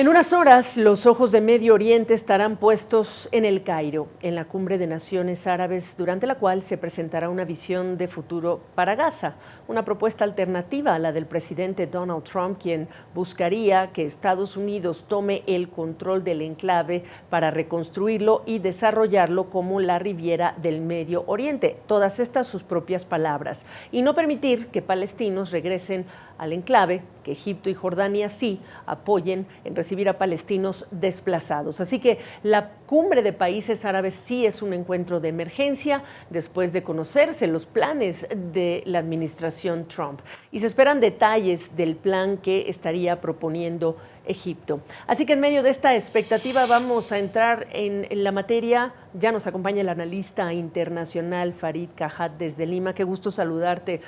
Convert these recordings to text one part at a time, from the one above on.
En unas horas, los ojos de Medio Oriente estarán puestos en El Cairo, en la Cumbre de Naciones Árabes, durante la cual se presentará una visión de futuro para Gaza, una propuesta alternativa a la del presidente Donald Trump, quien buscaría que Estados Unidos tome el control del enclave para reconstruirlo y desarrollarlo como la Riviera del Medio Oriente. Todas estas sus propias palabras. Y no permitir que palestinos regresen al enclave, que Egipto y Jordania sí apoyen en recibir a palestinos desplazados. Así que la cumbre de países árabes sí es un encuentro de emergencia después de conocerse los planes de la administración Trump. Y se esperan detalles del plan que estaría proponiendo Egipto. Así que en medio de esta expectativa vamos a entrar en la materia. Ya nos acompaña el analista internacional Farid Cajat desde Lima. Qué gusto saludarte.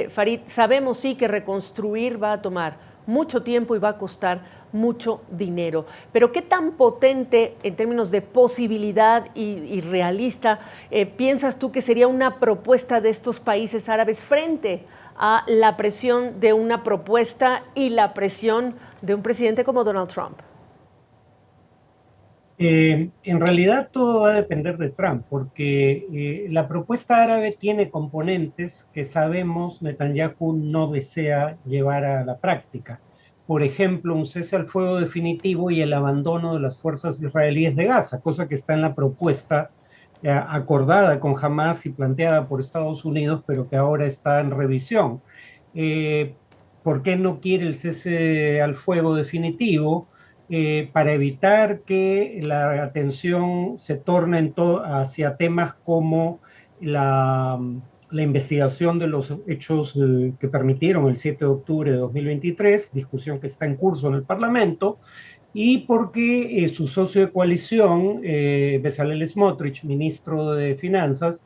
Farid, sabemos sí que reconstruir va a tomar mucho tiempo y va a costar mucho dinero. Pero ¿qué tan potente en términos de posibilidad y realista piensas tú que sería una propuesta de estos países árabes frente a la presión de una propuesta y la presión de un presidente como Donald Trump? En realidad todo va a depender de Trump, porque la propuesta árabe tiene componentes que sabemos Netanyahu no desea llevar a la práctica. Por ejemplo, un cese al fuego definitivo y el abandono de las fuerzas israelíes de Gaza, cosa que está en la propuesta acordada con Hamás y planteada por Estados Unidos, pero que ahora está en revisión. Eh, ¿Por qué no quiere el cese al fuego definitivo? Para evitar que la atención se torne hacia temas como la, la investigación de los hechos que permitieron el 7 de octubre de 2023, discusión que está en curso en el Parlamento, y porque su socio de coalición, Bezalel Smotrich, ministro de Finanzas,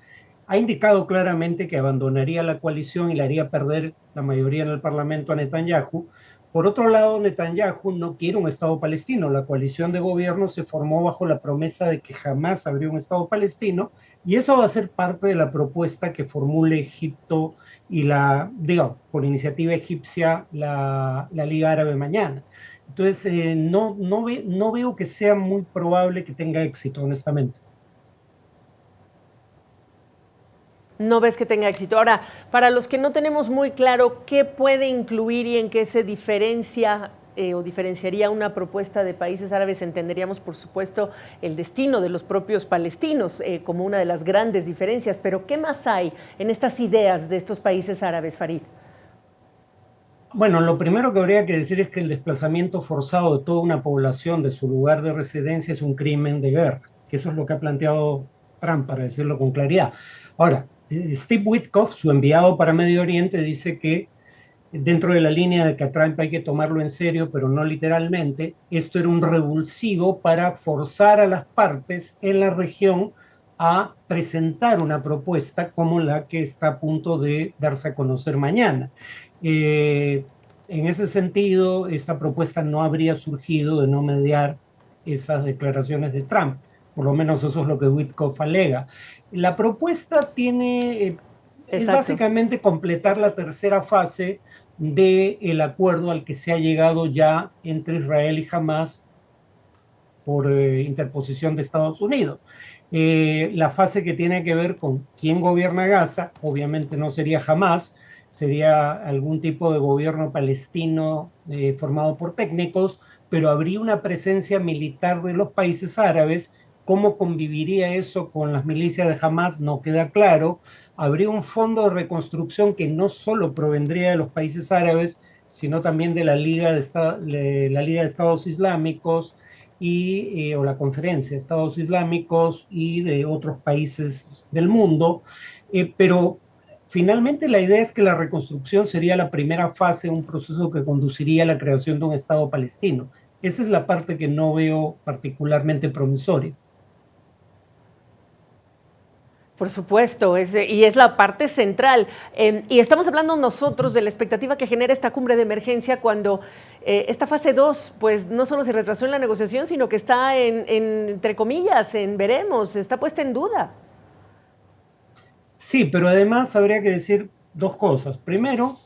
ha indicado claramente que abandonaría la coalición y le haría perder la mayoría en el Parlamento a Netanyahu. Por otro lado, Netanyahu no quiere un Estado palestino. La coalición de gobierno se formó bajo la promesa de que jamás habría un Estado palestino, y eso va a ser parte de la propuesta que formule Egipto y digamos, por iniciativa egipcia, la Liga Árabe mañana. Entonces, no veo que sea muy probable que tenga éxito, honestamente. No ves que tenga éxito. Ahora, para los que no tenemos muy claro qué puede incluir y en qué se diferencia o diferenciaría una propuesta de países árabes, entenderíamos, por supuesto, el destino de los propios palestinos como una de las grandes diferencias. Pero, ¿qué más hay en estas ideas de estos países árabes, Farid? Bueno, lo primero que habría que decir es que el desplazamiento forzado de toda una población de su lugar de residencia es un crimen de guerra, que eso es lo que ha planteado Trump, para decirlo con claridad. Ahora, Steve Witkoff, su enviado para Medio Oriente, dice que dentro de la línea de que a Trump hay que tomarlo en serio, pero no literalmente, esto era un revulsivo para forzar a las partes en la región a presentar una propuesta como la que está a punto de darse a conocer mañana. Eh, en ese sentido, esta propuesta no habría surgido de no mediar esas declaraciones de Trump. Por lo menos eso es lo que Witkoff alega. La propuesta es Exacto. básicamente completar la tercera fase del acuerdo al que se ha llegado ya entre Israel y Hamás por interposición de Estados Unidos. La fase que tiene que ver con quién gobierna Gaza, obviamente no sería Hamás, sería algún tipo de gobierno palestino formado por técnicos, pero habría una presencia militar de los países árabes. ¿Cómo conviviría eso con las milicias de Hamás? No queda claro. Habría un fondo de reconstrucción que no solo provendría de los países árabes, sino también de la Liga de Estados Islámicos o la Conferencia de Estados Islámicos y de otros países del mundo, pero finalmente la idea es que la reconstrucción sería la primera fase de un proceso que conduciría a la creación de un Estado palestino. Esa es la parte que no veo particularmente promisoria. Por supuesto, y es la parte central. Y estamos hablando nosotros de la expectativa que genera esta cumbre de emergencia cuando esta fase 2, pues no solo se retrasó en la negociación, sino que está entre comillas, en veremos, está puesta en duda. Sí, pero además habría que decir dos cosas. Primero,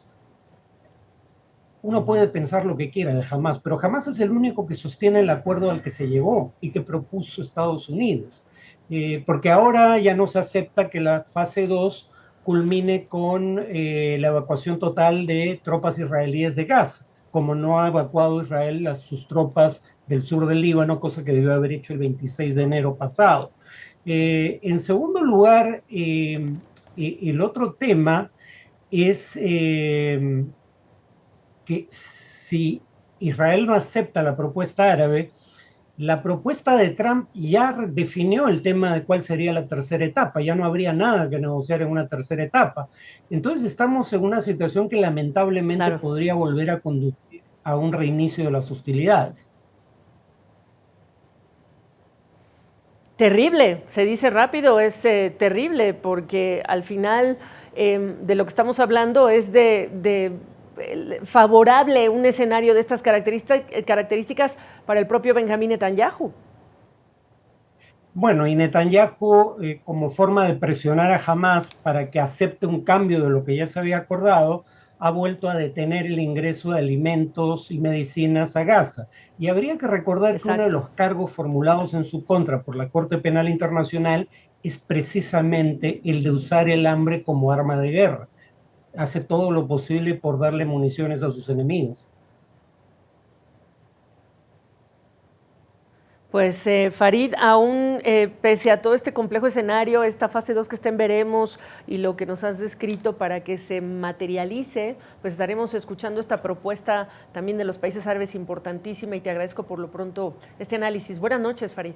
uno puede pensar lo que quiera de Hamás, pero Hamás es el único que sostiene el acuerdo al que se llegó y que propuso Estados Unidos. Porque ahora ya no se acepta que la fase 2 culmine con la evacuación total de tropas israelíes de Gaza, como no ha evacuado Israel a sus tropas del sur del Líbano, cosa que debió haber hecho el 26 de enero pasado. En segundo lugar, el otro tema es que si Israel no acepta la propuesta árabe, la propuesta de Trump ya definió el tema de cuál sería la tercera etapa, ya no habría nada que negociar en una tercera etapa. Entonces estamos en una situación que lamentablemente Claro. podría volver a conducir a un reinicio de las hostilidades. Terrible, se dice rápido, es terrible, porque al final de lo que estamos hablando es de favorable un escenario de estas características para el propio Benjamín Netanyahu. Bueno, y Netanyahu, como forma de presionar a Hamas para que acepte un cambio de lo que ya se había acordado, ha vuelto a detener el ingreso de alimentos y medicinas a Gaza. Y habría que recordar que uno de Exacto. los cargos formulados en su contra por la Corte Penal Internacional es precisamente el de usar el hambre como arma de guerra. Hace todo lo posible por darle municiones a sus enemigos. Pues Farid, aún pese a todo este complejo escenario, esta fase 2 que está en veremos y lo que nos has descrito para que se materialice, pues estaremos escuchando esta propuesta también de los países árabes importantísima y te agradezco por lo pronto este análisis. Buenas noches, Farid.